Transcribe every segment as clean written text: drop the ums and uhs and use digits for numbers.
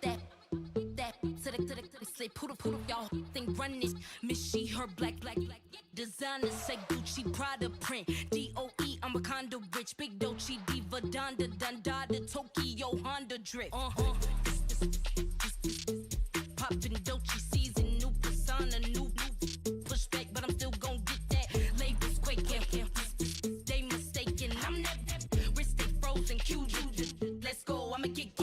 that to the say poodle y'all think run this miss she her black designer say Gucci Prada print DOE I'm a condo rich big Dolce Diva Donda the Tokyo Honda drip poppin' Dolce season new persona new pushback but I'm still gon' get that labels quaking they mistaken I'm that wrist stay frozen cue let's go I'ma get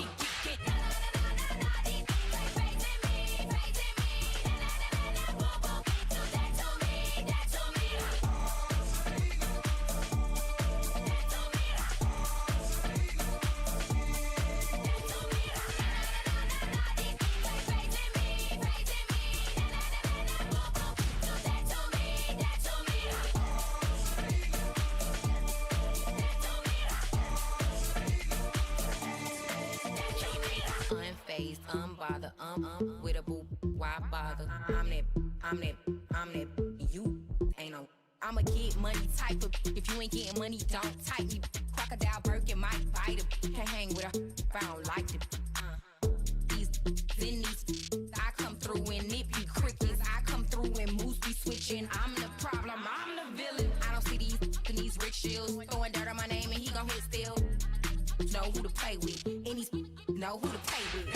unbothered, with a boo, why bother? I'm that, you ain't no. I'm a get money type of, if you ain't getting money, don't type me. Crocodile Birkin might bite him, can't hang with her if I don't like it. These, I come through and it be crickets, I come through and moves be switching. I'm the problem, I'm the villain. I don't see these rich shields, throwing dirt on my name and he gon' hit still. Know who to play with, and these know who to play with.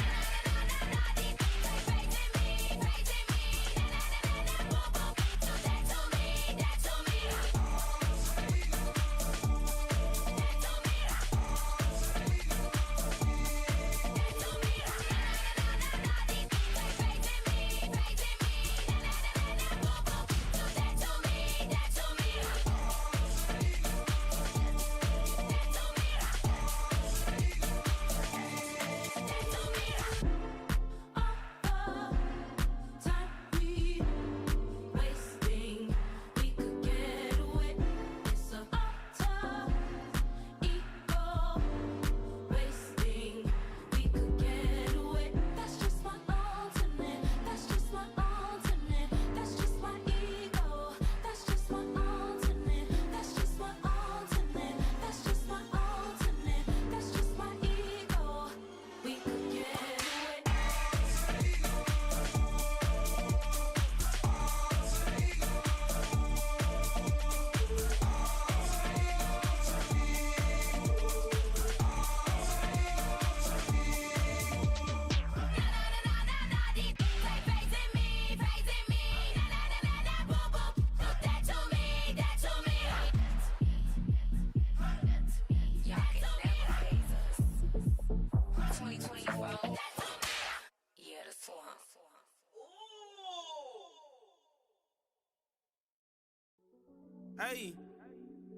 Hey,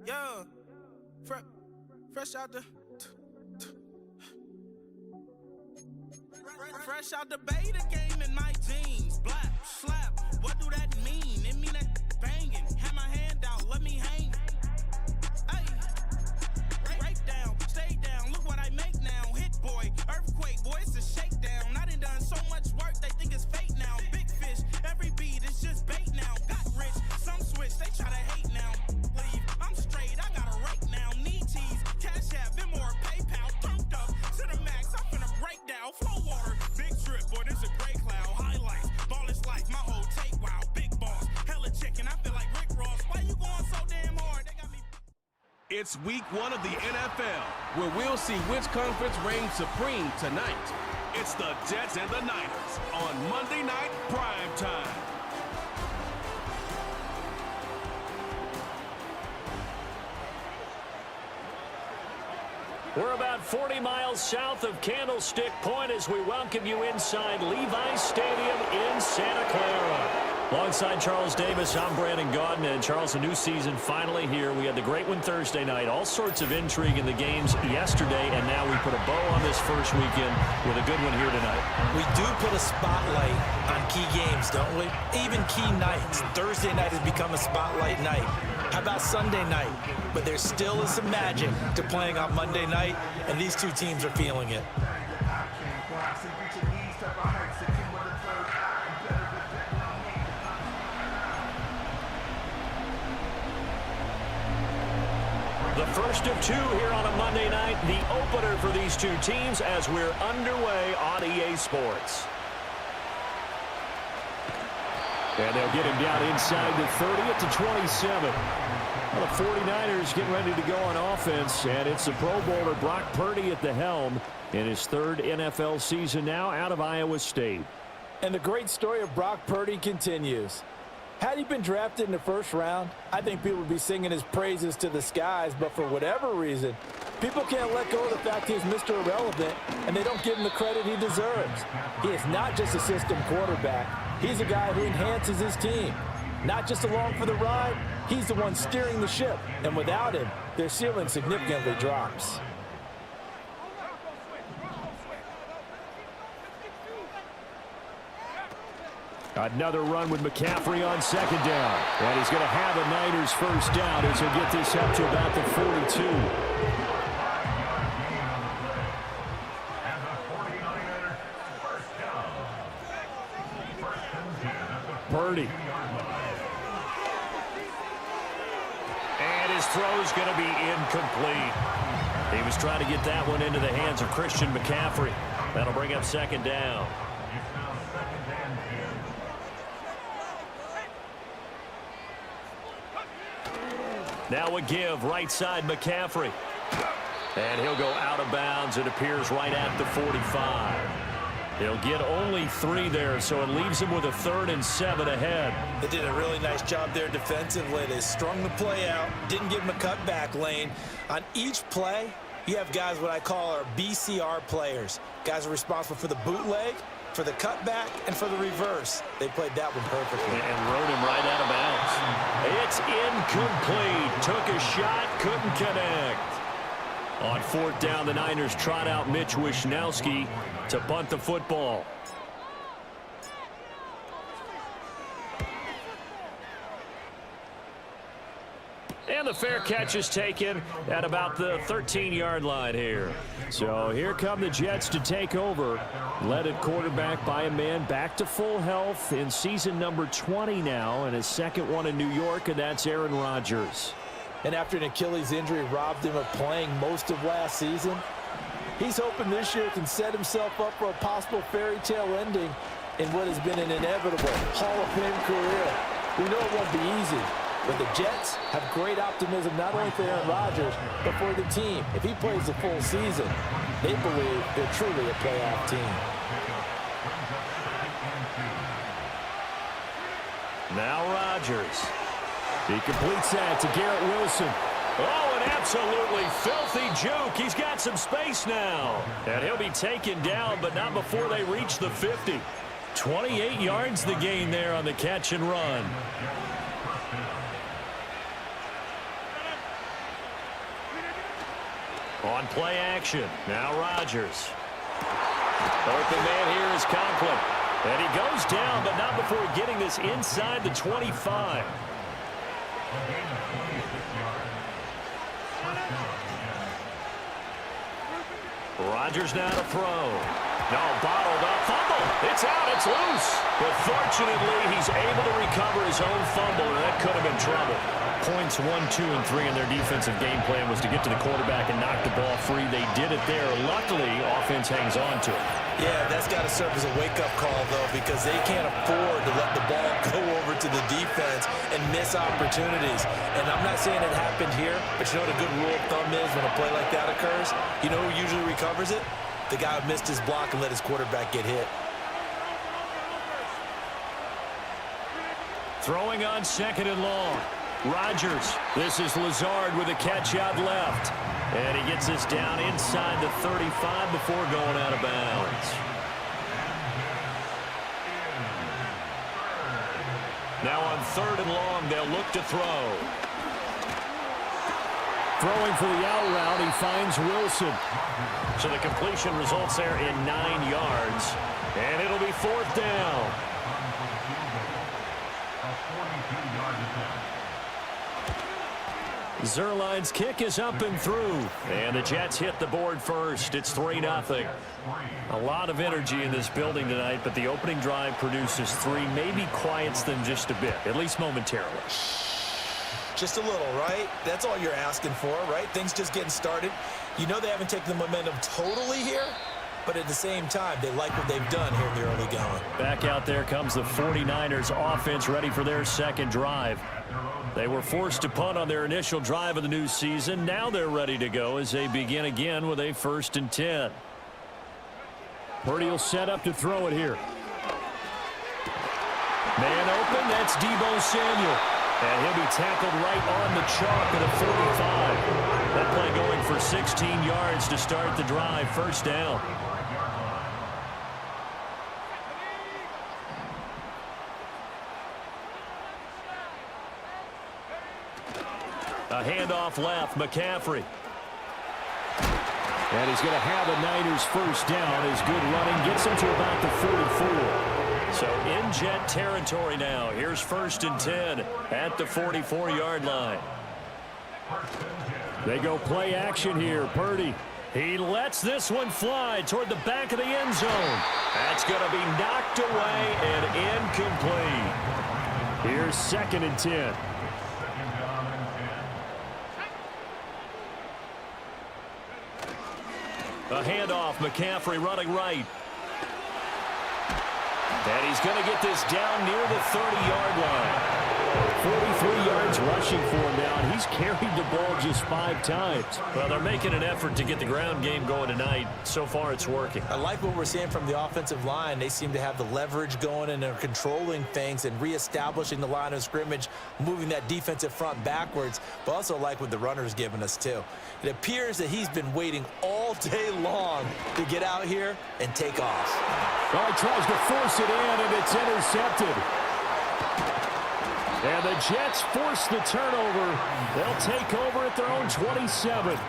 yo, fresh out the beta game in my jeans. Black, slap, what do that mean? It mean that banging, have my hand out, let me hang. Hey, break down, stay down, look what I make now. Hit boy, earthquake, boy, it's a shakedown. I done done so much work, they think it's fate now. Big fish, every beat is just bait now. Got rich, some switch, they try to hate now. Leave, I'm straight, I got a rake now. Need cheese, cash app, Venmo or PayPal. Turned up to the max, I'm finna break down. Flow water, big trip, boy, this a gray cloud. Highlights, ball is life, my whole take, wow. Big boss, hella chicken, I feel like Rick Ross. Why you going so damn hard? They got me. It's week 1 of the NFL, where we'll see which conference reigns supreme tonight. It's the Jets and the Niners on Monday Night Prime Time. We're about 40 miles south of Candlestick Point as we welcome you inside Levi's Stadium in Santa Clara. Alongside Charles Davis, I'm Brandon Gaudin. And Charles, a new season finally here. We had the great one Thursday night. All sorts of intrigue in the games yesterday, and now we put a bow on this first weekend with a good one here tonight. We do put a spotlight on key games, don't we? Even key nights. Thursday night has become a spotlight night. How about Sunday night? But there still is some magic to playing on Monday night, and these two teams are feeling it. The first of two here on a Monday night, the opener for these two teams as we're underway on EA Sports. And they'll get him down inside the 30 at the 27. Well, the 49ers getting ready to go on offense, and it's the Pro Bowler Brock Purdy at the helm in his third NFL season now out of Iowa State. And the great story of Brock Purdy continues. Had he been drafted in the first round, I think people would be singing his praises to the skies, but for whatever reason, people can't let go of the fact he's Mr. Irrelevant, and they don't give him the credit he deserves. He is not just a system quarterback. He's a guy who enhances his team. Not just along for the ride, he's the one steering the ship, and without him, their ceiling significantly drops. Another run with McCaffrey on second down. And he's going to have a Niners first down as he'll get this up to about the 42. Purdy. And his throw's going to be incomplete. He was trying to get that one into the hands of Christian McCaffrey. That'll bring up second down. Now a give, right side McCaffrey. And he'll go out of bounds, it appears, right at the 45. He'll get only 3 there, so it leaves him with a 3rd and 7 ahead. They did a really nice job there defensively. They strung the play out, didn't give him a cutback lane. On each play, you have guys what I call our BCR players. Guys are responsible for the bootleg, for the cutback, and for the reverse. They played that one perfectly. And rode him right out of bounds. It's incomplete. Took a shot, couldn't connect. On 4th down, the Niners trot out Mitch Wishnowski to punt the football. And the fair catch is taken at about the 13-yard line here. So here come the Jets to take over. Led at quarterback by a man back to full health in season number 20 now, and his second one in New York, and that's Aaron Rodgers. And after an Achilles injury robbed him of playing most of last season, he's hoping this year can set himself up for a possible fairy tale ending in what has been an inevitable Hall of Fame career. We know it won't be easy, but the Jets have great optimism not only for Aaron Rodgers, but for the team. If he plays the full season, they believe they're truly a playoff team. Now Rodgers. He completes that to Garrett Wilson. Oh, an absolutely filthy juke. He's got some space now. And he'll be taken down, but not before they reach the 50. 28 yards the gain there on the catch and run. On play action, now Rodgers. Open man here is Conklin. And he goes down, but not before getting this inside the 25. Rodgers now to throw. No, bottled up. Fumble. It's out. It's loose. But fortunately, he's able to recover his own fumble, and that could have been trouble. Points 1, 2, and 3 in their defensive game plan was to get to the quarterback and knock the ball free. They did it there. Luckily, offense hangs on to it. Yeah, that's got to serve as a wake-up call, though, because they can't afford to let the ball go over to the defense and miss opportunities. And I'm not saying it happened here, but you know what a good rule of thumb is when a play like that occurs? You know who usually recovers it? The guy who missed his block and let his quarterback get hit. Throwing on 2nd and long. Rodgers. This is Lazard with a catch out left. And he gets this down inside the 35 before going out of bounds. Now on 3rd and long, they'll look to throw. Throwing for the out route, he finds Wilson. So the completion results there in 9 yards. And it'll be 4th down. Zerline's kick is up and through. And the Jets hit the board first. It's 3-0. A lot of energy in this building tonight, but the opening drive produces 3. Maybe quiets them just a bit, at least momentarily. Just a little, right? That's all you're asking for, right? Things just getting started. You know they haven't taken the momentum totally here, but at the same time, they like what they've done here in the early going. Back out there comes the 49ers offense ready for their second drive. They were forced to punt on their initial drive of the new season. Now they're ready to go as they begin again with a 1st and 10. Purdy will set up to throw it here. Man open, that's Deebo Samuel. And he'll be tackled right on the chalk at a 45. That play going for 16 yards to start the drive. 1st down. A handoff left, McCaffrey. And he's going to have a Niners 1st down. His good running gets him to about the 44. So in Jet territory now. Here's 1st and 10 at the 44-yard line. They go play action here. Purdy. He lets this one fly toward the back of the end zone. That's going to be knocked away and incomplete. Here's 2nd and 10. A handoff, McCaffrey running right. And he's going to get this down near the 30-yard line. 43 yards rushing for him now, and he's carried the ball just 5 times. Well, they're making an effort to get the ground game going tonight. So far, it's working. I like what we're seeing from the offensive line. They seem to have the leverage going, and they're controlling things and reestablishing the line of scrimmage, moving that defensive front backwards, but also like what the runner's giving us, too. It appears that he's been waiting all day long to get out here and take off. Well, he tries to force it in, and it's intercepted. And the Jets force the turnover. They'll take over at their own 27.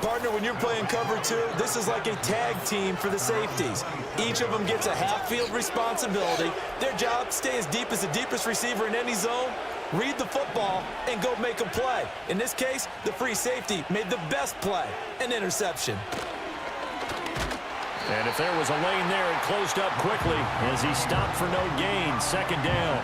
Partner, when you're playing cover 2, this is like a tag team for the safeties. Each of them gets a half-field responsibility. Their job, stay as deep as the deepest receiver in any zone, read the football, and go make a play. In this case, the free safety made the best play, an interception. And if there was a lane there, it closed up quickly as he stopped for no gain. 2nd down.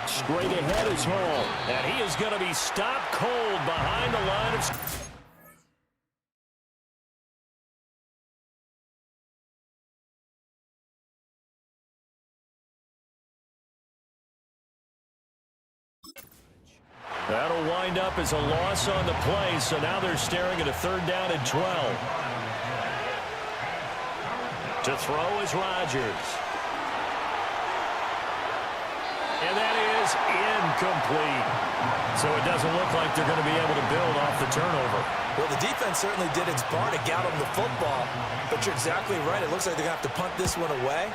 Straight ahead is Hall. And he is going to be stopped cold behind the line of... That'll wind up as a loss on the play, so now they're staring at a 3rd down and 12. To throw is Rodgers. And that is incomplete. So it doesn't look like they're going to be able to build off the turnover. Well, the defense certainly did its part to get them the football, but you're exactly right. It looks like they're going to have to punt this one away.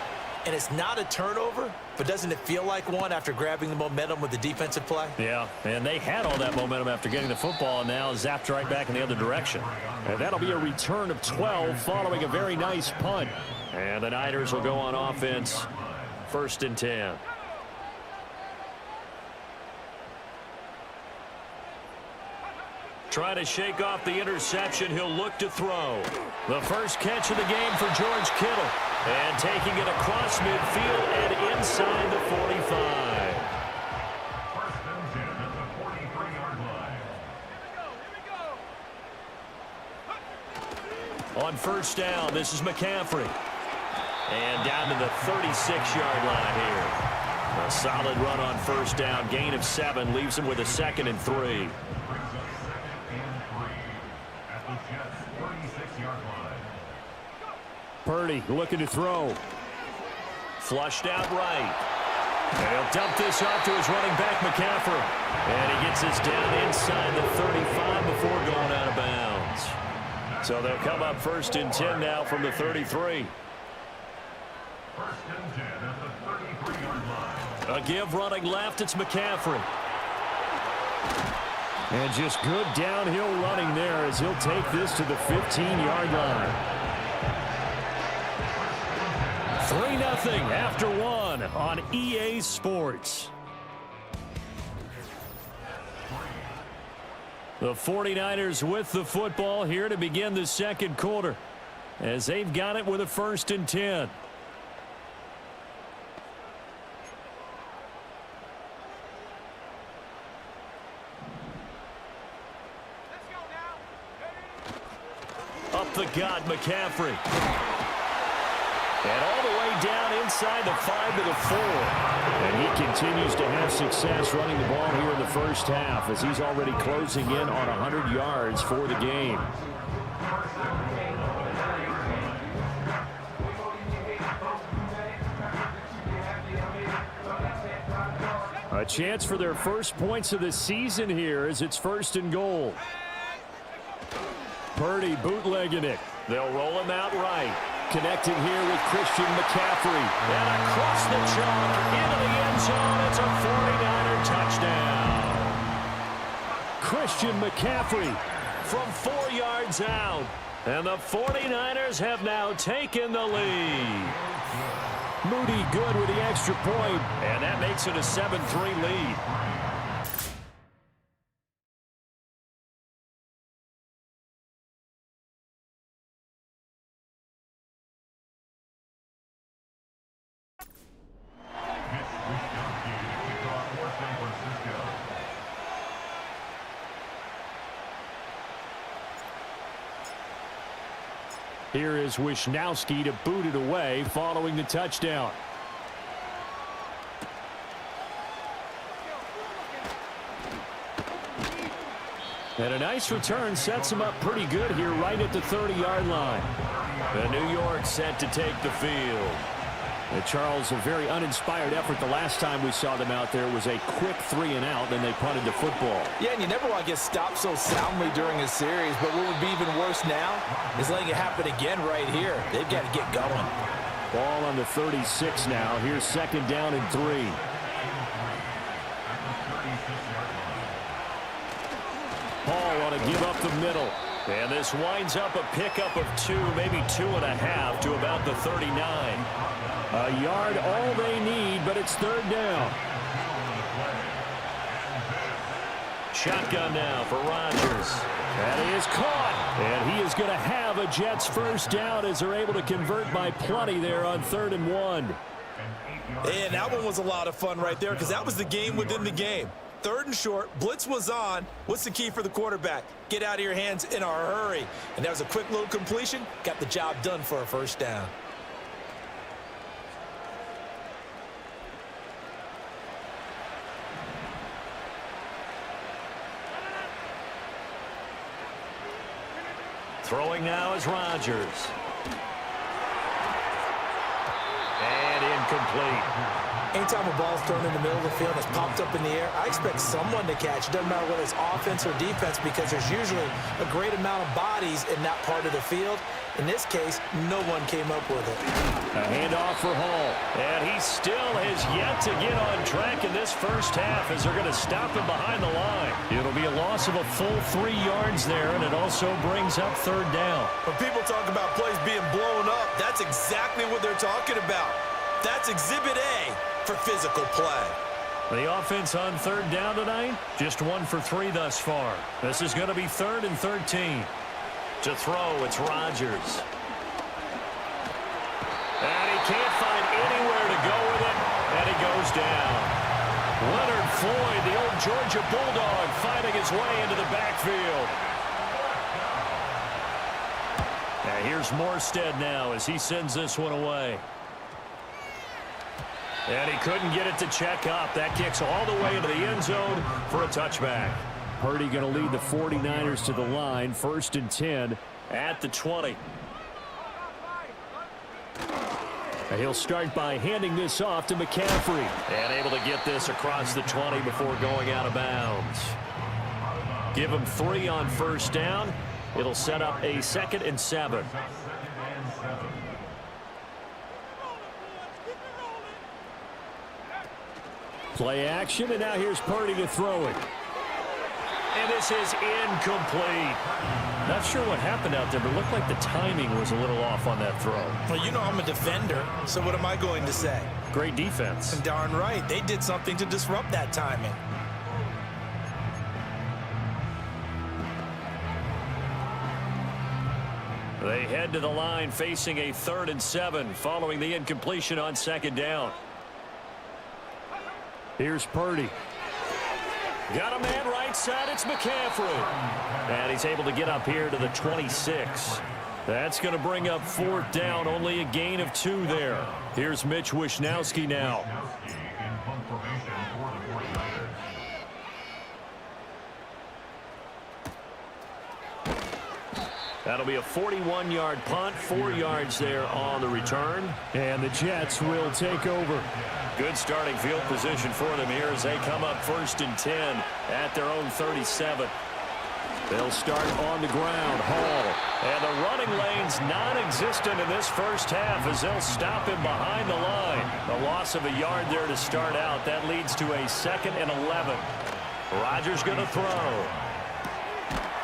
And it's not a turnover, but doesn't it feel like one after grabbing the momentum with the defensive play? Yeah, and they had all that momentum after getting the football, and now zapped right back in the other direction. And that'll be a return of 12 following a very nice punt. And the Niners will go on offense, 1st and 10. Trying to shake off the interception, he'll look to throw. The first catch of the game for George Kittle. And taking it across midfield and inside the 45. On 1st down, this is McCaffrey. And down to the 36-yard line here. A solid run on 1st down. Gain of 7 leaves him with a 2nd and 3. Purdy looking to throw. Flushed out right. And he'll dump this off to his running back, McCaffrey. And he gets this down inside the 35 before going out of bounds. So they'll come up 1st and 10 now from the 33. 1st and 10 at the 33-yard line. A give running left, it's McCaffrey. And just good downhill running there as he'll take this to the 15-yard line. 3-0 after 1 on EA Sports. The 49ers with the football here to begin the 2nd quarter as they've got it with a 1st and 10. the gut, McCaffrey. And all the way down inside the 5 to the 4. And he continues to have success running the ball here in the first half as he's already closing in on 100 yards for the game. A chance for their first points of the season here as it's 1st and goal. Purdy bootlegging it. They'll roll him out right. Connecting here with Christian McCaffrey. And across the chalk into the end zone. It's a 49er touchdown. Christian McCaffrey from 4 yards out. And the 49ers have now taken the lead. Moody good with the extra point. And that makes it a 7-3 lead. Here is Wishnowski to boot it away following the touchdown. And a nice return sets him up pretty good here right at the 30-yard line. And New York set to take the field. And Charles, a very uninspired effort the last time we saw them out there was a quick 3-and-out, then they punted the football. Yeah, and you never want to get stopped so soundly during a series, but what would be even worse now is letting it happen again right here. They've got to get going. Ball on the 36 now. Here's 2nd down and 3. Paul on to give up the middle. And this winds up a pickup of 2, maybe 2.5 to about the 39. A yard all they need, but it's 3rd down. Shotgun now for Rodgers. That is caught. And he is going to have a Jets first down as they're able to convert by plenty there on 3rd and 1. And that one was a lot of fun right there because that was the game within the game. 3rd and short, blitz was on. What's the key for the quarterback? Get out of your hands in a hurry. And that was a quick little completion. Got the job done for a first down. Throwing now is Rodgers. And incomplete. Anytime a ball's thrown in the middle of the field and it's popped up in the air, I expect someone to catch. It doesn't matter whether it's offense or defense because there's usually a great amount of bodies in that part of the field. In this case, no one came up with it. A handoff for Hall. And he still has yet to get on track in this first half as they're going to stop him behind the line. It'll be a loss of a full 3 yards there, and it also brings up 3rd down. When people talk about plays being blown up, that's exactly what they're talking about. That's Exhibit A for physical play. The offense on 3rd down tonight, just 1 for 3 thus far. This is going to be 3rd and 13. To throw, it's Rodgers. And he can't find anywhere to go with it, and he goes down. Leonard Floyd, the old Georgia Bulldog, finding his way into the backfield. And here's Morstead now as he sends this one away. And he couldn't get it to check up. That kicks all the way into the end zone for a touchback. Purdy going to lead the 49ers to the line. 1st and 10 at the 20. And he'll start by handing this off to McCaffrey. And able to get this across the 20 before going out of bounds. Give him 3 on 1st down. It'll set up a 2nd and 7. Play action, and now here's Purdy to throw it. And this is incomplete. Not sure what happened out there, but it looked like the timing was a little off on that throw. Well, you know I'm a defender, so what am I going to say? Great defense. And darn right, they did something to disrupt that timing. They head to the line facing a 3rd and 7 following the incompletion on 2nd down. Here's Purdy. Got a man right side. It's McCaffrey. And he's able to get up here to the 26. That's going to bring up 4th down, only a gain of 2 there. Here's Mitch Wishnowski now. That'll be a 41-yard punt, 4 yards there on the return. And the Jets will take over. Good starting field position for them here as they come up 1st and 10 at their own 37. They'll start on the ground. Hall. And the running lane's non-existent in this first half as they'll stop him behind the line. A loss of a yard there to start out. That leads to a 2nd and 11. Rodgers going to throw.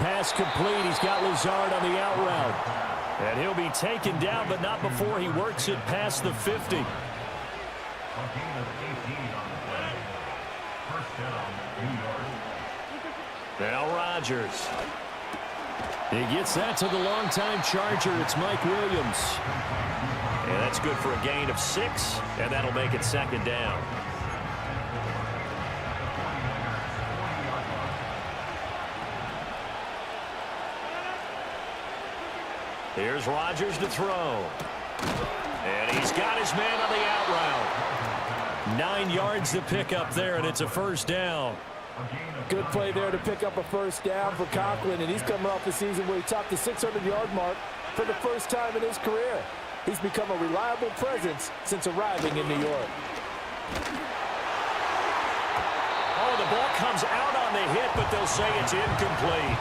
Pass complete. He's got Lazard on the out route. And he'll be taken down, but not before he works it past the 50. Now Rodgers. He gets that to the longtime Charger. It's Mike Williams. And that's good for a gain of 6, and that'll make it 2nd down. Here's Rodgers to throw. And he's got his man on the out route. 9 yards to pick up there, and it's a 1st down. Good play there to pick up a 1st down for Conklin, and he's coming off the season where he topped the 600-yard mark for the first time in his career. He's become a reliable presence since arriving in New York. Oh, the ball comes out on the hit, but they'll say it's incomplete.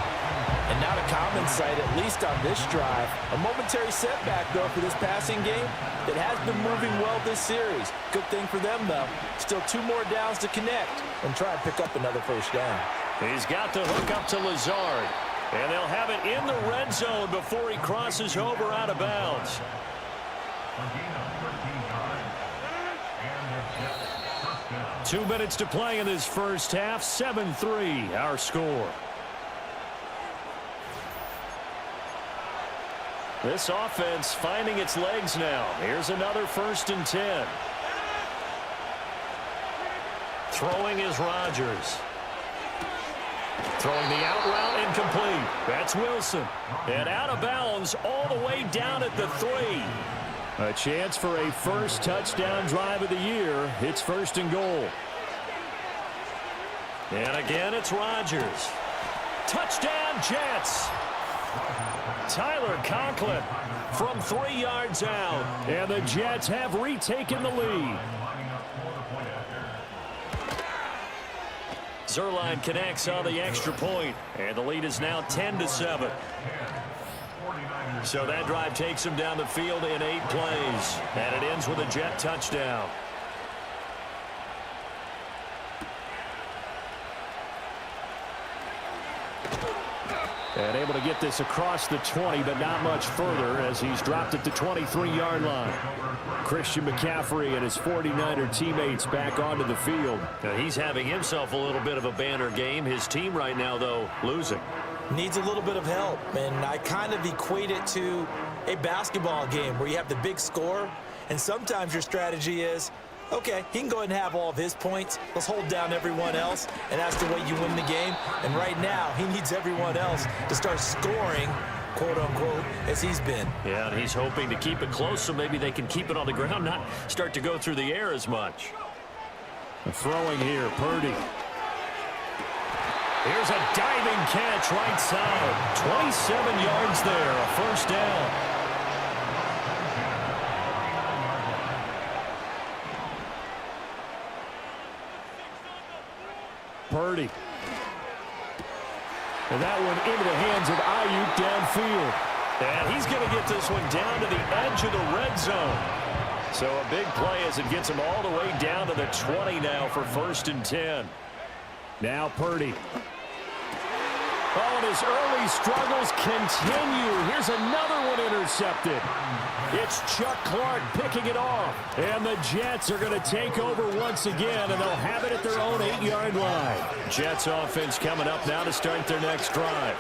And not a common sight, at least on this drive. A momentary setback, though, for this passing game that has been moving well this series. Good thing for them, though. Still 2 more downs to connect and try and pick up another 1st down. He's got the hook up to Lazard. And they'll have it in the red zone before he crosses over out of bounds. 2 minutes to play in this first half. 7-3, our score. This offense finding its legs now. Here's another 1st and 10. Throwing is Rodgers. Throwing the out route incomplete. That's Wilson. And out of bounds all the way down at the 3. A chance for a first touchdown drive of the year. It's 1st and goal. And again, it's Rodgers. Touchdown, Jets. Tyler Conklin from 3 yards out. And the Jets have retaken the lead. Zerline connects on the extra point, and the lead is now 10-7. So that drive takes him down the field in 8 plays, and it ends with a Jet touchdown. And able to get this across the 20, but not much further as he's dropped at the 23-yard line. Christian McCaffrey and his 49er teammates back onto the field. Now he's having himself a little bit of a banner game. His team right now, though, losing. Needs a little bit of help, and I kind of equate it to a basketball game where you have the big score, and sometimes your strategy is, okay, he can go ahead and have all of his points. Let's hold down everyone else, and that's the way you win the game. And right now, he needs everyone else to start scoring, quote-unquote, as he's been. Yeah, and he's hoping to keep it close so maybe they can keep it on the ground, not start to go through the air as much. Throwing here, Purdy. Here's a diving catch right side. 27 yards there, a 1st down. Purdy. And that one into the hands of Ayuk downfield. And he's going to get this one down to the edge of the red zone. So a big play as it gets him all the way down to the 20 now for 1st and 10. Now Purdy. Oh, and his early struggles continue. Here's another one intercepted. It's Chuck Clark picking it off. And the Jets are going to take over once again, and they'll have it at their own 8-yard line. Jets offense coming up now to start their next drive.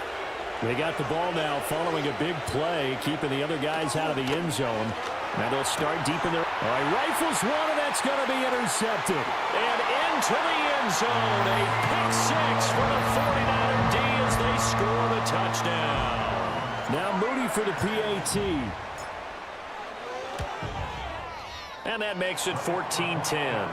They got the ball now following a big play, keeping the other guys out of the end zone. And they'll start deep in their... All right, rifles one, and that's going to be intercepted. And into the end zone, a pick 6 for the 49er D as they score the touchdown. Now Moody for the PAT. And that makes it 14-10.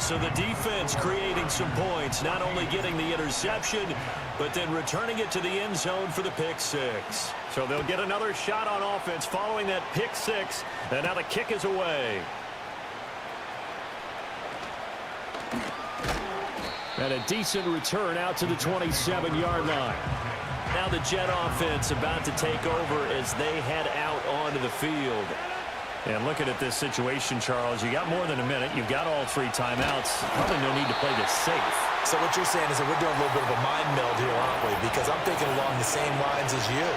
So the defense creating some points, not only getting the interception, but then returning it to the end zone for the pick six. So they'll get another shot on offense following that pick six, and now the kick is away. And a decent return out to the 27-yard line. Now the Jet offense about to take over as they head out onto the field. And looking at this situation, Charles, you got more than a minute. You've got all three timeouts. Probably no need to play this safe. So what you're saying is that we're doing a little bit of a mind meld here, aren't we? Because I'm thinking along the same lines as you.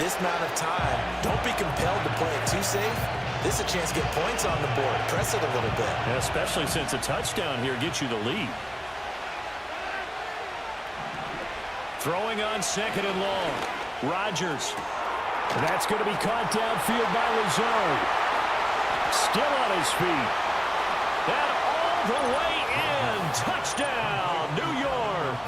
This amount of time, don't be compelled to play it too safe. This is a chance to get points on the board. Press it a little bit. Yeah, especially since a touchdown here gets you the lead. Throwing on second and long. Rodgers. And that's going to be caught downfield by Lazard. Still on his feet. And all the way in. Touchdown, New York.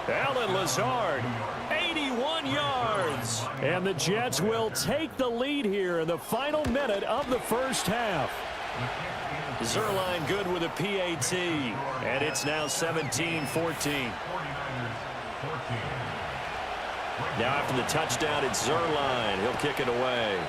Allen Lazard, 81 yards. And the Jets will take the lead here in the final minute of the first half. Zerline good with a PAT. And it's now 17-14. Now after the touchdown, it's Zerline. He'll kick it away.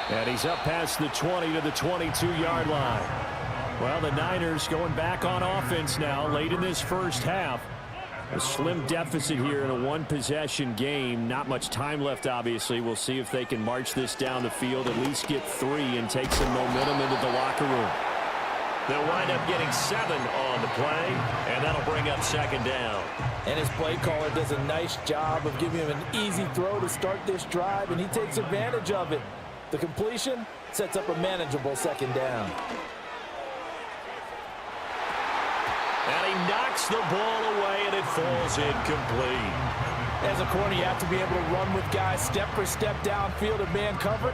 And he's up past the 20 to the 22-yard line. Well, the Niners going back on offense now late in this first half. A slim deficit here in a one-possession game. Not much time left, obviously. We'll see if they can march this down the field, at least get 3 and take some momentum into the locker room. They'll wind up getting 7 on the play, and that'll bring up second down. And his play caller does a nice job of giving him an easy throw to start this drive, and he takes advantage of it. The completion sets up a manageable second down. And he knocks the ball away, and it falls incomplete. As a corner, you have to be able to run with guys step for step downfield and man cover.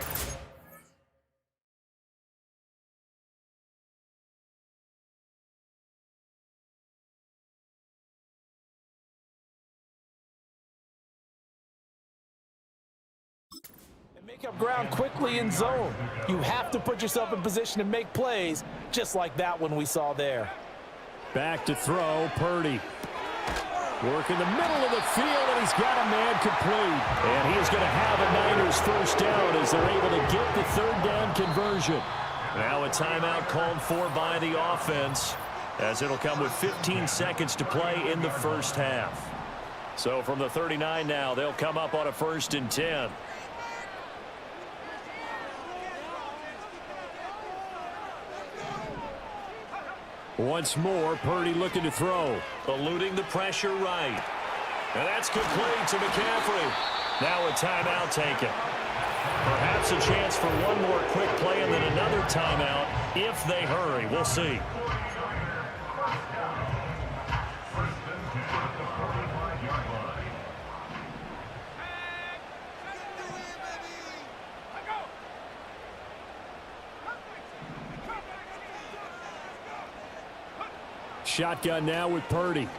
Make up ground quickly in zone. You have to put yourself in position to make plays, just like that one we saw there. Back to throw, Purdy. Work in the middle of the field, and he's got a man complete. And he's going to have a Niners first down as they're able to get the third down conversion. Now a timeout called for by the offense, as it'll come with 15 seconds to play in the first half. So from the 39 now, they'll come up on a 1st and 10. Once more, Purdy looking to throw. Eluding the pressure right. And that's complete to McCaffrey. Now a timeout taken. Perhaps a chance for one more quick play and then another timeout if they hurry. We'll see. Shotgun now with Purdy.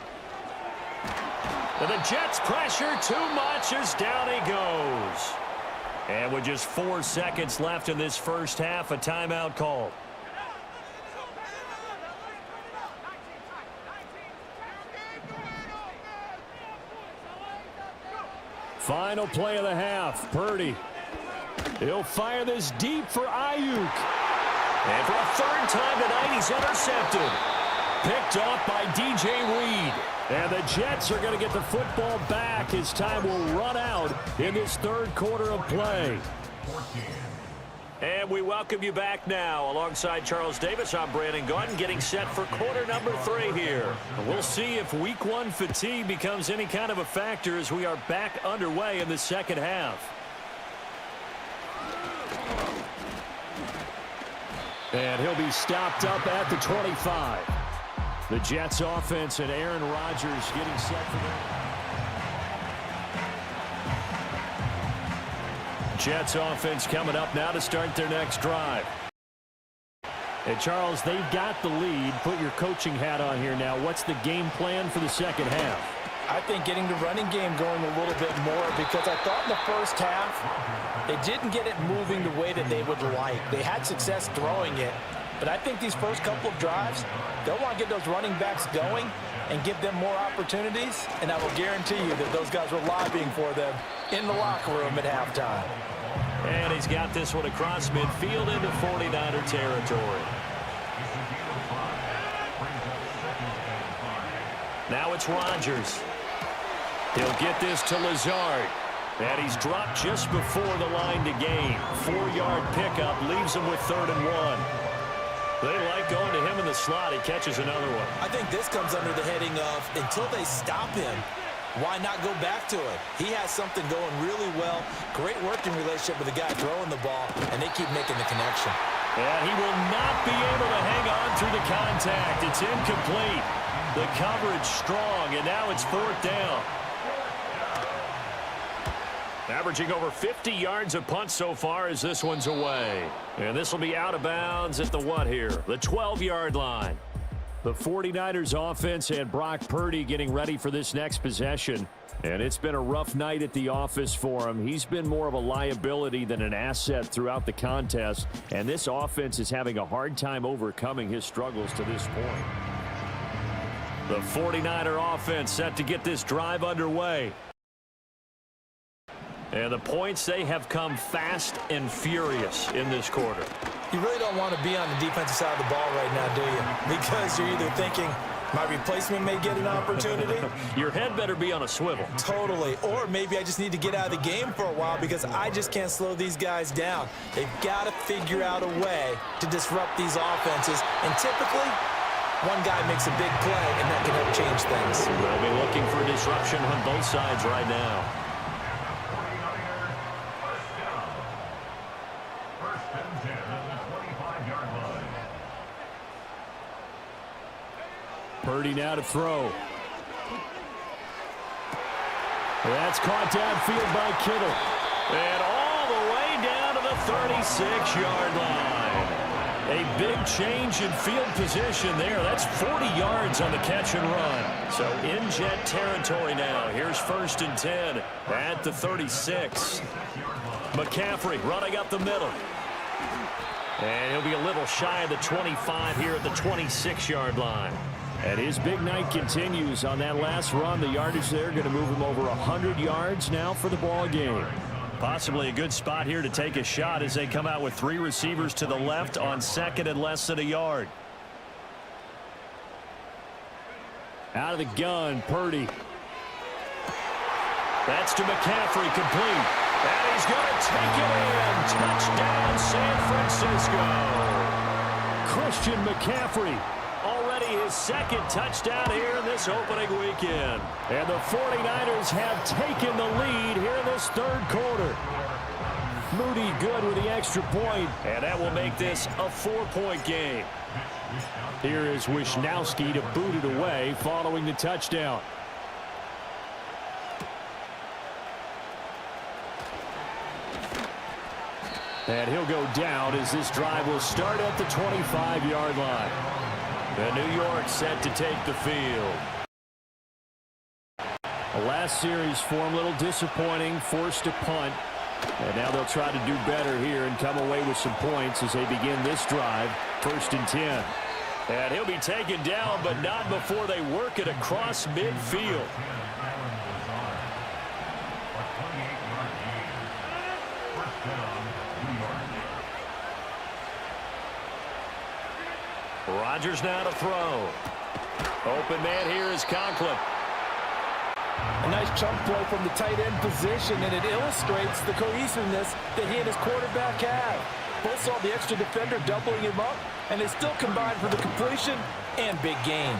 And the Jets pressure too much as down he goes. And with just 4 seconds left in this first half, a timeout called. Final play of the half. Purdy. He'll fire this deep for Ayuk. And for a third time tonight, he's intercepted. Picked off by DJ Reed. And the Jets are going to get the football back as time will run out in this third quarter of play. And we welcome you back now. Alongside Charles Davis, I'm Brandon Gaudin, getting set for quarter number 3 here. We'll see if week 1 fatigue becomes any kind of a factor as we are back underway in the second half. And he'll be stopped up at the 25. The Jets offense and Aaron Rodgers getting set for them. Jets offense coming up now to start their next drive. And, Charles, they've got the lead. Put your coaching hat on here now. What's the game plan for the second half? I think getting the running game going a little bit more, because I thought in the first half they didn't get it moving the way that they would like. They had success throwing it, but I think these first couple of drives, they'll want to get those running backs going and give them more opportunities, and I will guarantee you that those guys were lobbying for them in the locker room at halftime. And he's got this one across midfield into 49er territory. Now it's Rodgers. He'll get this to Lazard. And he's dropped just before the line to gain. 4-yard pickup leaves him with 3rd and 1. They like going to him in the slot. He catches another one. I think this comes under the heading of, until they stop him, why not go back to it? He has something going really well. Great working relationship with the guy throwing the ball, and they keep making the connection. And he will not be able to hang on through the contact. It's incomplete. The coverage strong, and now it's 4th down. Averaging over 50 yards a punt so far as this one's away. And this will be out of bounds at the what here? The 12-yard line. The 49ers offense and Brock Purdy getting ready for this next possession. And it's been a rough night at the office for him. He's been more of a liability than an asset throughout the contest. And this offense is having a hard time overcoming his struggles to this point. The 49er offense set to get this drive underway. And the points, they have come fast and furious in this quarter. You really don't want to be on the defensive side of the ball right now, do you? Because you're either thinking, my replacement may get an opportunity. Your head better be on a swivel. Totally. Or maybe I just need to get out of the game for a while because I just can't slow these guys down. They've got to figure out a way to disrupt these offenses. And typically, one guy makes a big play, and that can help change things. They'll be looking for disruption on both sides right now. Purdy now to throw. That's caught downfield by Kittle. And all the way down to the 36-yard line. A big change in field position there. That's 40 yards on the catch and run. So in jet territory now. Here's 1st and 10 at the 36. McCaffrey running up the middle. And he'll be a little shy of the 25 here at the 26-yard line. And his big night continues on that last run. The yardage there going to move him over 100 yards now for the ball game. Possibly a good spot here to take a shot as they come out with 3 receivers to the left on 2nd and less than a yard. Out of the gun, Purdy. That's to McCaffrey, complete. And he's going to take it in. Touchdown, San Francisco. Christian McCaffrey. Already his 2nd touchdown here in this opening weekend. And the 49ers have taken the lead here in this 3rd quarter. Moody good with the extra point, and that will make this a 4-point game. Here is Wisnowski to boot it away following the touchdown. And he'll go down as this drive will start at the 25-yard line. And New York set to take the field. The last series for him, a little disappointing, forced to punt. And now they'll try to do better here and come away with some points as they begin this drive. 1st and 10. And he'll be taken down, but not before they work it across midfield. Rodgers now to throw. Open man here is Conklin. A nice chunk play from the tight end position, and it illustrates the cohesiveness that he and his quarterback have. Both saw the extra defender doubling him up, and they still combined for the completion and big gain.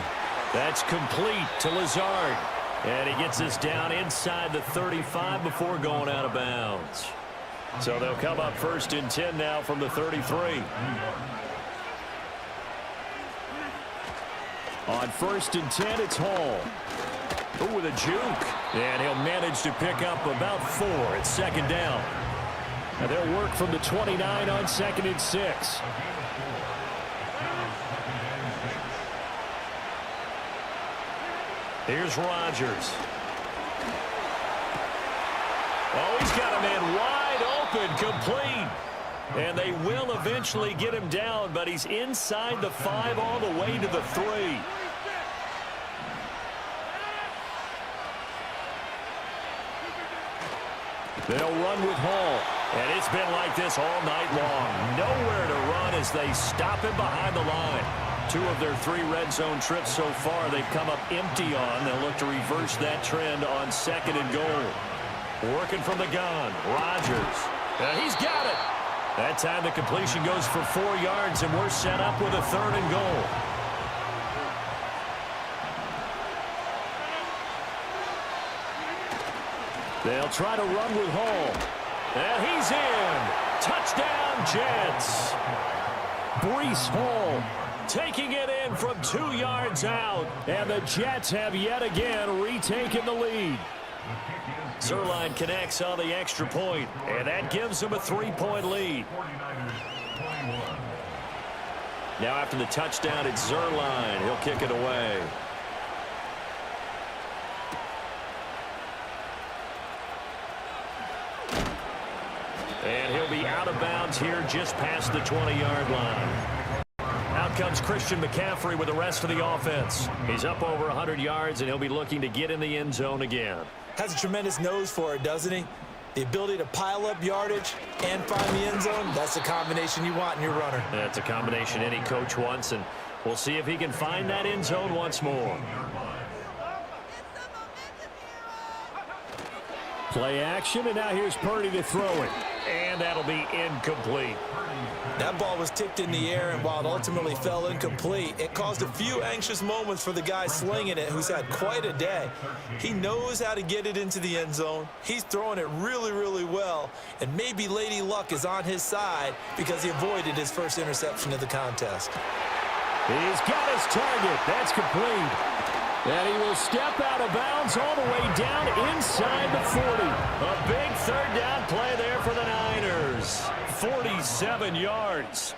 That's complete to Lazard. And he gets us down inside the 35 before going out of bounds. So they'll come up 1st and 10 now from the 33. On 1st and 10, it's Hall. Ooh, with a juke. And he'll manage to pick up about 4 at 2nd down. And they'll work from the 29 on 2nd and 6. Here's Rodgers. Oh, he's got a man wide open, complete. And they will eventually get him down, but he's inside the 5 all the way to the 3. They'll run with Hall. And it's been like this all night long. Nowhere to run as they stop him behind the line. 2 of their 3 red zone trips so far they've come up empty on. They'll look to reverse that trend on 2nd and goal. Working from the gun, Rodgers. He's got it. That time the completion goes for 4 yards, and we're set up with a 3rd and goal. They'll try to run with Hall. And he's in. Touchdown, Jets. Breece Hall taking it in from 2 yards out. And the Jets have yet again retaken the lead. Zerline connects on the extra point, and that gives them a 3-point lead. Now after the touchdown, it's Zerline. He'll kick it away. And he'll be out of bounds here just past the 20-yard line. Out comes Christian McCaffrey with the rest of the offense. He's up over 100 yards, and he'll be looking to get in the end zone again. Has a tremendous nose for it, doesn't he? The ability to pile up yardage and find the end zone, that's the combination you want in your runner. That's a combination any coach wants, and we'll see if he can find that end zone once more. Play action, and now here's Purdy to throw it. And that'll be incomplete. That ball was tipped in the air, and while it ultimately fell incomplete, it caused a few anxious moments for the guy slinging it, who's had quite a day. He knows how to get it into the end zone. He's throwing it really, really well, and maybe Lady Luck is on his side because he avoided his first interception of the contest. He's got his target. That's complete. And he will step out of bounds all the way down inside the 40. A big 3rd down play there for the Niners. 47 yards.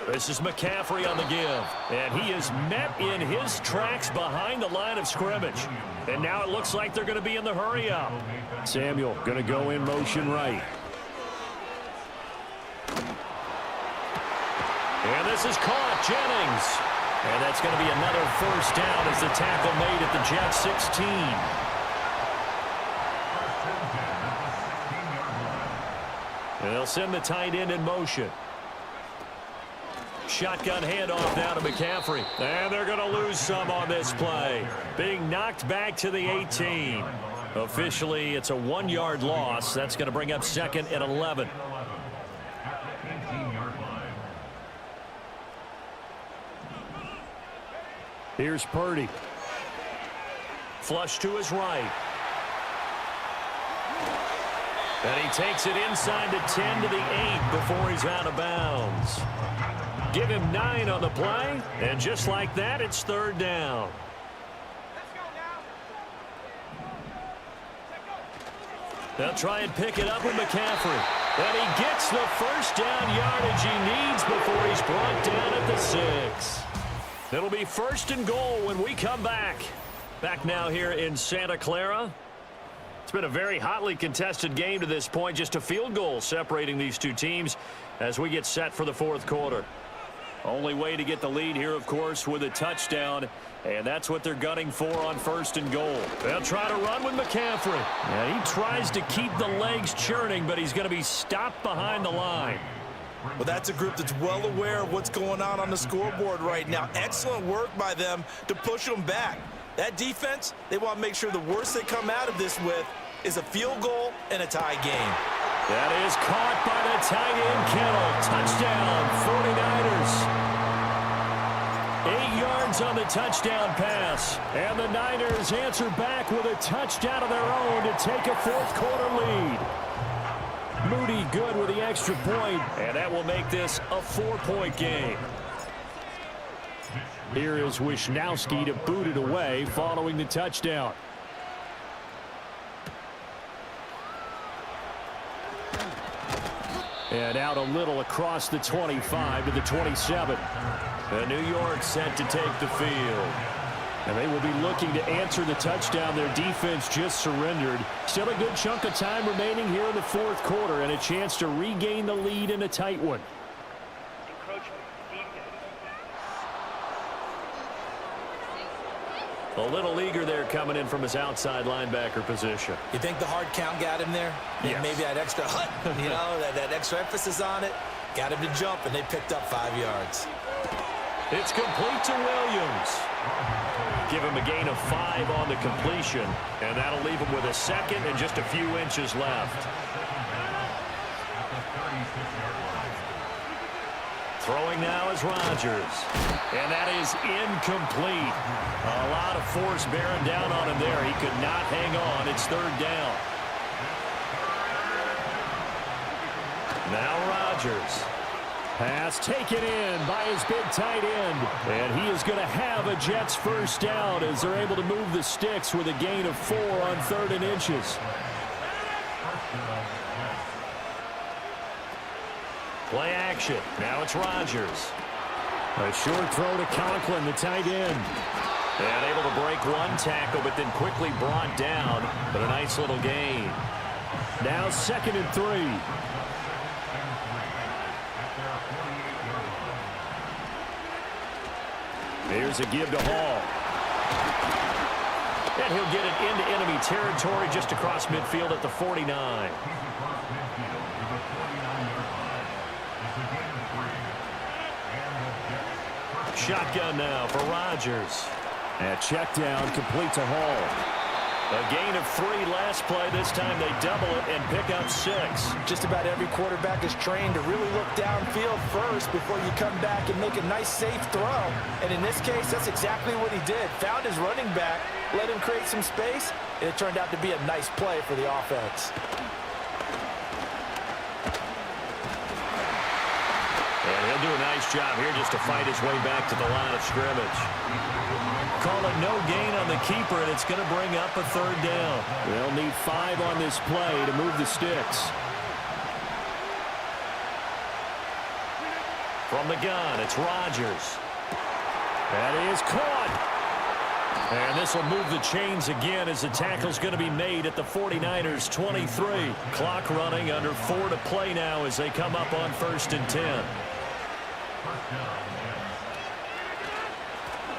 This is McCaffrey on the give. And he is met in his tracks behind the line of scrimmage. And now it looks like they're going to be in the hurry up. Samuel going to go in motion right. And this is caught. Jennings. And that's going to be another 1st down as the tackle made at the Jets 16. And they'll send the tight end in motion. Shotgun handoff now to McCaffrey. And they're going to lose some on this play. Being knocked back to the 18. Officially, it's a 1-yard loss. That's going to bring up 2nd and 11. Here's Purdy. Flush to his right. And he takes it inside the 10 to the 8 before he's out of bounds. Give him 9 on the play, and just like that, it's 3rd down. They'll try and pick it up with McCaffrey. And he gets the 1st down yardage he needs before he's brought down at the 6. It'll be 1st and goal when we come back. Back now here in Santa Clara. It's been a very hotly contested game to this point. Just a field goal separating these two teams as we get set for the 4th quarter. Only way to get the lead here, of course, with a touchdown. And that's what they're gunning for on 1st and goal. They'll try to run with McCaffrey. And he tries to keep the legs churning, but he's going to be stopped behind the line. Well, that's a group that's well aware of what's going on the scoreboard right now. Excellent work by them to push them back. That defense, they want to make sure the worst they come out of this with is a field goal and a tie game. That is caught by the tight end, Kittle. Touchdown, 49ers. 8 yards on the touchdown pass. And the Niners answer back with a touchdown of their own to take a 4th quarter lead. Moody good with the extra point, and that will make this a 4-point game. Here is Wisnowski to boot it away following the touchdown. And out a little across the 25 to the 27. And New York set to take the field. And they will be looking to answer the touchdown their defense just surrendered. Still a good chunk of time remaining here in the fourth quarter and a chance to regain the lead in a tight one. A little eager there coming in from his outside linebacker position. You think the hard count got him there? Yes. Maybe that extra that extra emphasis on it got him to jump, and they picked up 5 yards. It's complete to Williams. Give him a gain of 5 on the completion, and that'll leave him with a second and just a few inches left. Throwing now is Rodgers, and that is incomplete. A lot of force bearing down on him there. He could not hang on. It's third down. Now Rodgers. Pass taken in by his big tight end. And he is going to have a Jets first down as they're able to move the sticks with a gain of 4 on 3rd and inches. Play action. Now it's Rodgers. A short throw to Conklin, the tight end. And able to break one tackle, but then quickly brought down. But a nice little gain. Now 2nd and 3. Here's a give to Hall. And he'll get it into enemy territory just across midfield at the 49. Shotgun now for Rodgers. And check down, complete to Hall. A gain of 3 last play. This time they double it and pick up 6. Just about every quarterback is trained to really look downfield first before you come back and make a nice, safe throw. And in this case, that's exactly what he did. Found his running back, let him create some space, and it turned out to be a nice play for the offense. And he'll do a nice job here just to fight his way back to the line of scrimmage. Call it no gain on the keeper, and it's going to bring up a 3rd down. They'll need 5 on this play to move the sticks. From the gun, it's Rodgers. That is caught. And this will move the chains again as the tackle's going to be made at the 49ers' 23. Clock running, under 4 to play now as they come up on 1st and 10.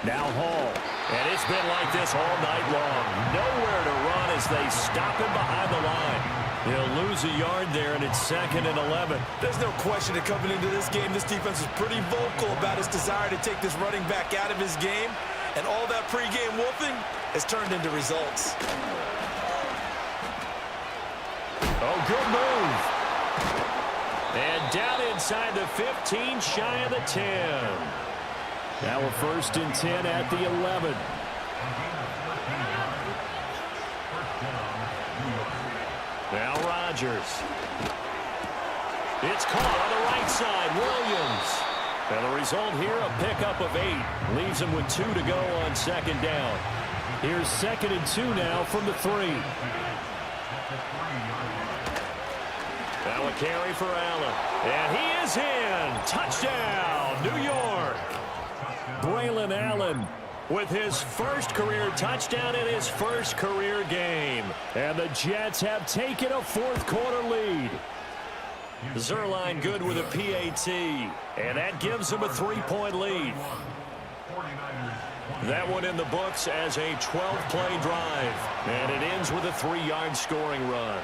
Now Hall. And it's been like this all night long. Nowhere to run as they stop him behind the line. He'll lose a yard there, and it's 2nd and 11. There's no question that coming into this game, this defense is pretty vocal about his desire to take this running back out of his game. And all that pregame wolfing has turned into results. Oh, good move. And down inside the 15, shy of the 10. Now a 1st and 10 at the 11. Now Rodgers. It's caught on the right side. Williams. And the result here, a pickup of 8. Leaves him with 2 to go on 2nd down. Here's 2nd and 2 now from the 3. Now a carry for Allen. And he is in. Touchdown, New York. Braylon Allen with his first career touchdown in his first career game. And the Jets have taken a 4th quarter lead. Zerline good with a PAT. And that gives them a 3-point lead. That one in the books as a 12-play drive. And it ends with a 3-yard scoring run.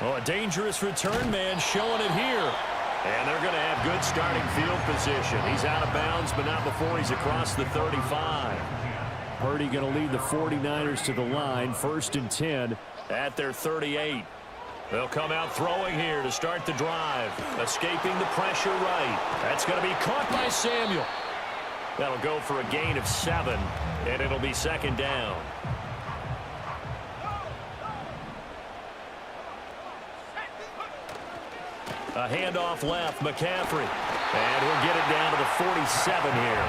Oh, a dangerous return man showing it here. And they're going to have good starting field position. He's out of bounds, but not before he's across the 35. Purdy going to lead the 49ers to the line. 1st and 10 at their 38. They'll come out throwing here to start the drive. Escaping the pressure right. That's going to be caught by Samuel. That'll go for a gain of 7, and it'll be 2nd down. A handoff left, McCaffrey. And he'll get it down to the 47 here.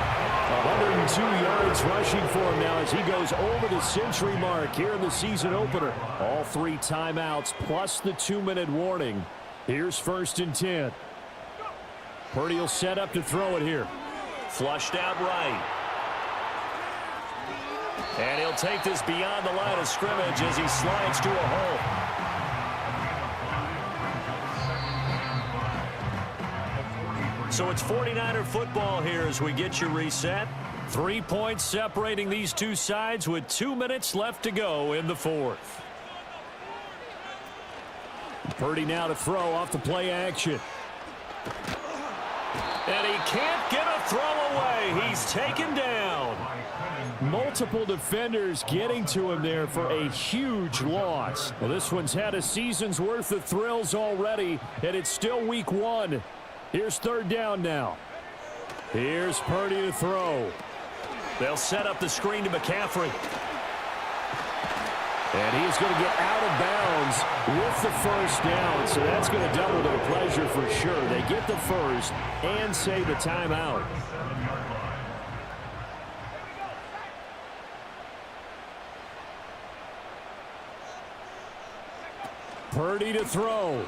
102 yards rushing for him now as he goes over the century mark here in the season opener. All 3 timeouts plus the 2-minute warning. Here's 1st and 10. Purdy will set up to throw it here. Flushed out right. And he'll take this beyond the line of scrimmage as he slides to a hole. So it's 49er football here as we get you reset. 3 points separating these two sides with 2 minutes left to go in the fourth. Purdy now to throw off the play action. And he can't get a throw away. He's taken down. Multiple defenders getting to him there for a huge loss. Well, this one's had a season's worth of thrills already, and it's still week one. Here's third down now. Here's Purdy to throw. They'll set up the screen to McCaffrey. And he is going to get out of bounds with the first down, so that's going to double their pleasure for sure. They get the first and save a timeout. Purdy to throw.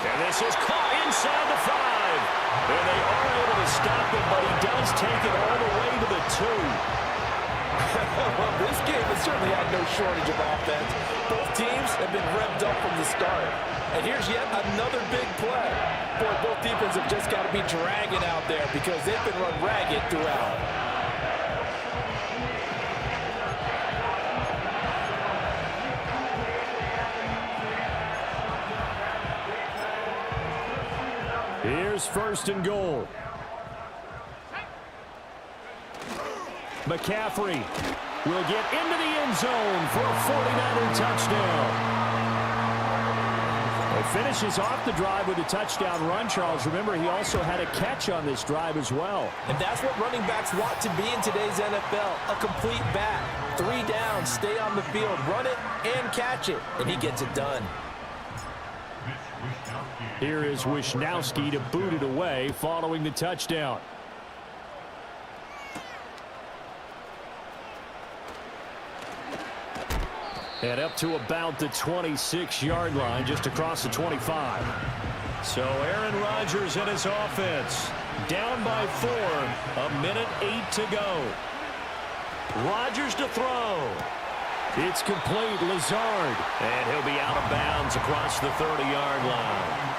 And this is caught inside the 5. And they are able to stop him, but he does take it all the way to the 2. Well, this game has certainly had no shortage of offense. Both teams have been revved up from the start. And here's yet another big play. Boy, both defenses have just got to be dragging out there because they've been run ragged throughout. Here's first and goal. McCaffrey will get into the end zone for a 49er touchdown. He finishes off the drive with a touchdown run, Charles. Remember, he also had a catch on this drive as well. And that's what running backs want to be in today's NFL, a complete back. 3 downs, stay on the field, run it, and catch it. And he gets it done. Here is Wisnowski to boot it away following the touchdown. And up to about the 26-yard line, just across the 25. So Aaron Rodgers and his offense down by 4, a minute 8 to go. Rodgers to throw. It's complete, Lazard. And he'll be out of bounds across the 30-yard line.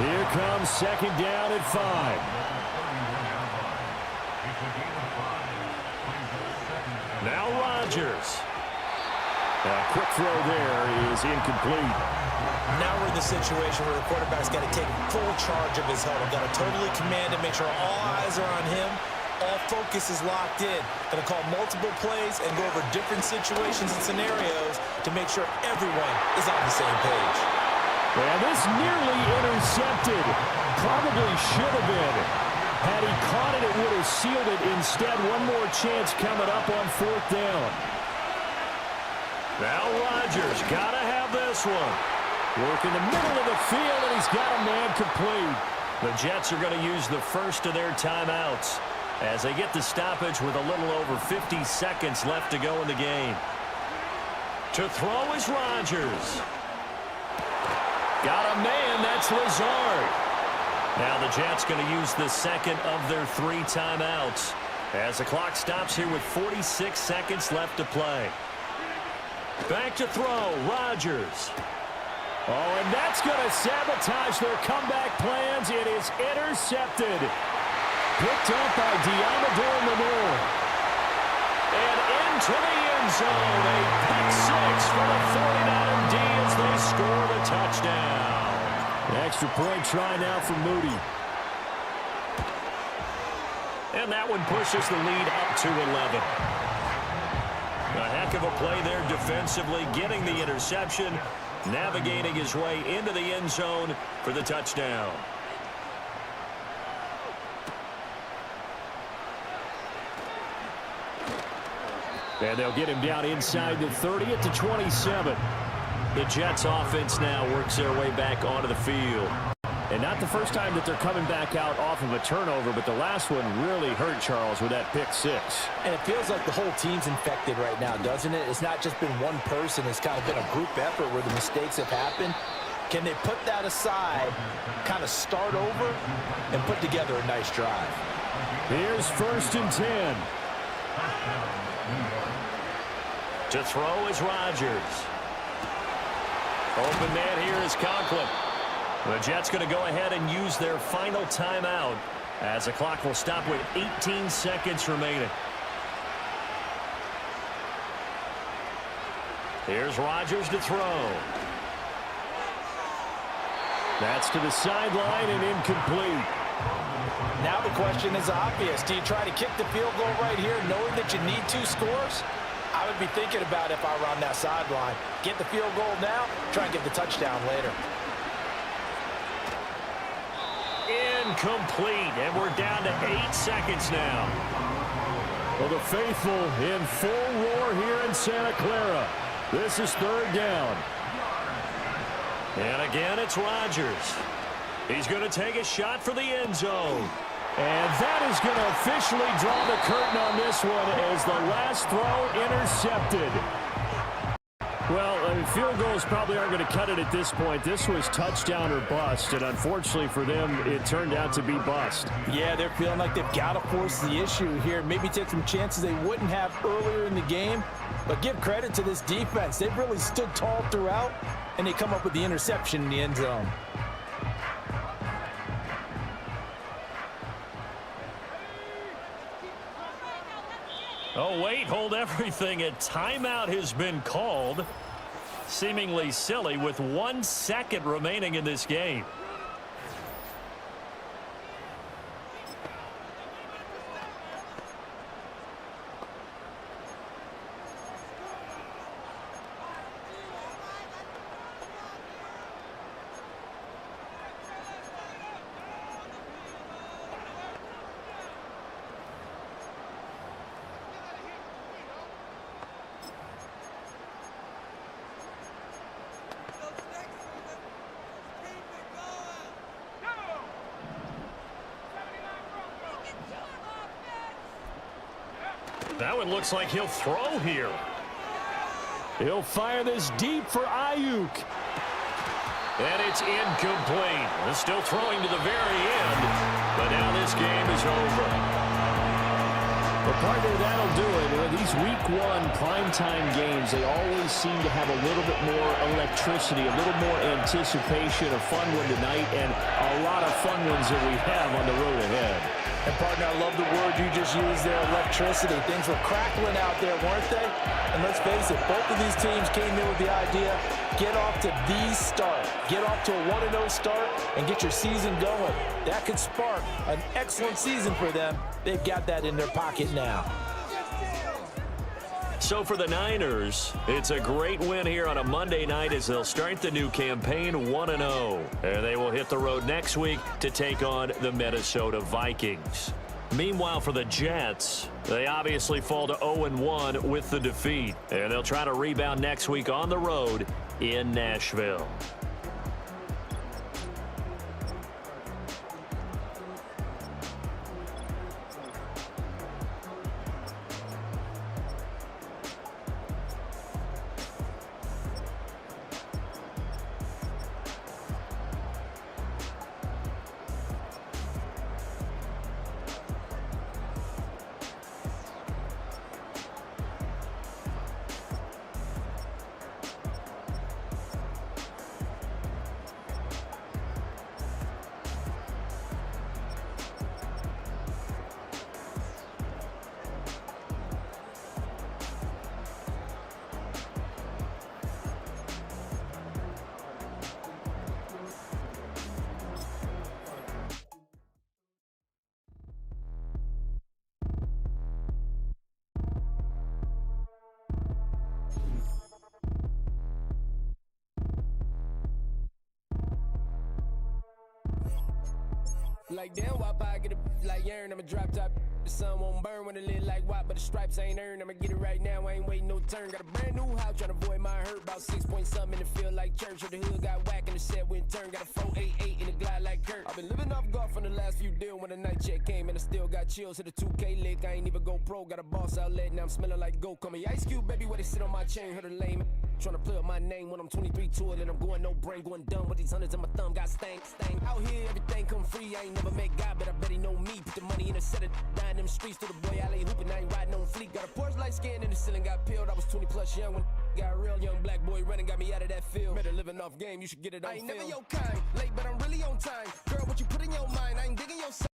Here comes second down at 5. Now Rodgers. A quick throw there is incomplete. Now we're in the situation where the quarterback's got to take full charge of his huddle. Got to totally command it, make sure all eyes are on him. All focus is locked in. Going to call multiple plays and go over different situations and scenarios to make sure everyone is on the same page. Well, this nearly intercepted. Probably should have been. Had he caught it, it would have sealed it. Instead, one more chance coming up on fourth down. Now Rodgers got to have this one. Work in the middle of the field, and he's got a man complete. The Jets are going to use the first of their timeouts as they get the stoppage with a little over 50 seconds left to go in the game. To throw is Rodgers. Got a man, that's Lazard. Now the Jets going to use the second of their 3 timeouts as the clock stops here with 46 seconds left to play. Back to throw, Rodgers. Oh, and that's going to sabotage their comeback plans. It is intercepted. Picked up by Diamador Lenore. And into the end zone. A pick 6 for the 49er D as they score the touchdown. The extra point try now for Moody. And that one pushes the lead up to 11. A heck of a play there defensively, getting the interception, navigating his way into the end zone for the touchdown. And they'll get him down inside the 30 at the 27. The Jets offense now works their way back onto the field. And not the first time that they're coming back out off of a turnover, but the last one really hurt, Charles, with that pick 6. And it feels like the whole team's infected right now, doesn't it? It's not just been one person. It's kind of been a group effort where the mistakes have happened. Can they put that aside, kind of start over, and put together a nice drive? Here's 1st and 10. To throw is Rodgers. Open man here is Conklin. The Jets going to go ahead and use their final timeout as the clock will stop with 18 seconds remaining. Here's Rodgers to throw. That's to the sideline and incomplete. Now the question is obvious. Do you try to kick the field goal right here knowing that you need 2 scores? I would be thinking about if I were on that sideline. Get the field goal now, try and get the touchdown later. Incomplete, and we're down to 8 seconds now. Well, the faithful in full roar here in Santa Clara. This is 3rd down. And again, it's Rodgers. He's going to take a shot for the end zone. And that is going to officially draw the curtain on this one as the last throw intercepted. Well, field goals probably aren't going to cut it at this point. This was touchdown or bust, and unfortunately for them, it turned out to be bust. Yeah, they're feeling like they've got to force the issue here. Maybe take some chances they wouldn't have earlier in the game. But give credit to this defense. They've really stood tall throughout, and they come up with the interception in the end zone. Oh, wait, hold everything. A timeout has been called. Seemingly silly with 1 second remaining in this game. That one looks like he'll throw here. He'll fire this deep for Ayuk. And it's incomplete. They're still throwing to the very end. But now this game is over. Well, partner, that'll do it. These Week 1 primetime games, they always seem to have a little bit more electricity, a little more anticipation. A fun one tonight, and a lot of fun ones that we have on the road ahead. And, partner, I love the word you just used there, electricity. Things were crackling out there, weren't they? And let's face it, both of these teams came in with the idea, get off to the start. Get off to a 1-0 start and get your season going. That could spark an excellent season for them. They've got that in their pocket now. So for the Niners, it's a great win here on a Monday night as they'll start the new campaign 1-0. And they will hit the road next week to take on the Minnesota Vikings. Meanwhile, for the Jets, they obviously fall to 0-1 with the defeat. And they'll try to rebound next week on the road in Nashville. Like damn, why I get a like urn? I'ma drop top. The sun won't burn when it lit like what, but the stripes ain't earned. I'ma get it right now, I ain't waiting no turn. Got a brand new house, tryna avoid my hurt. About 6 point something, and it feel like church. Or the hood got whack and the set went turn. Got a 488 in the glide like Kurt. I've been living off golf on the last few deals. When the night check came and I still got chills. Hit a 2K lick, I ain't even go pro. Got a boss outlet, now I'm smelling like goat. Call me Ice Cube, baby, where they sit on my chain. Heard a lame Tryna play with my name when I'm 23 to it, and I'm going no brain, going dumb with these hundreds in my thumb, got stank. Out here, everything come free. I ain't never met God, but I bet he know me. Put the money in the set, dying them streets to the boy alley hooping. I ain't riding on fleek. Got a Porsche light skin in the ceiling, got peeled. I was 20 plus young when got a real young black boy running, got me out of that field. Better living off game, you should get it on film. I ain't never your kind, late, but I'm really on time. Girl, what you put in your mind, I ain't digging your side.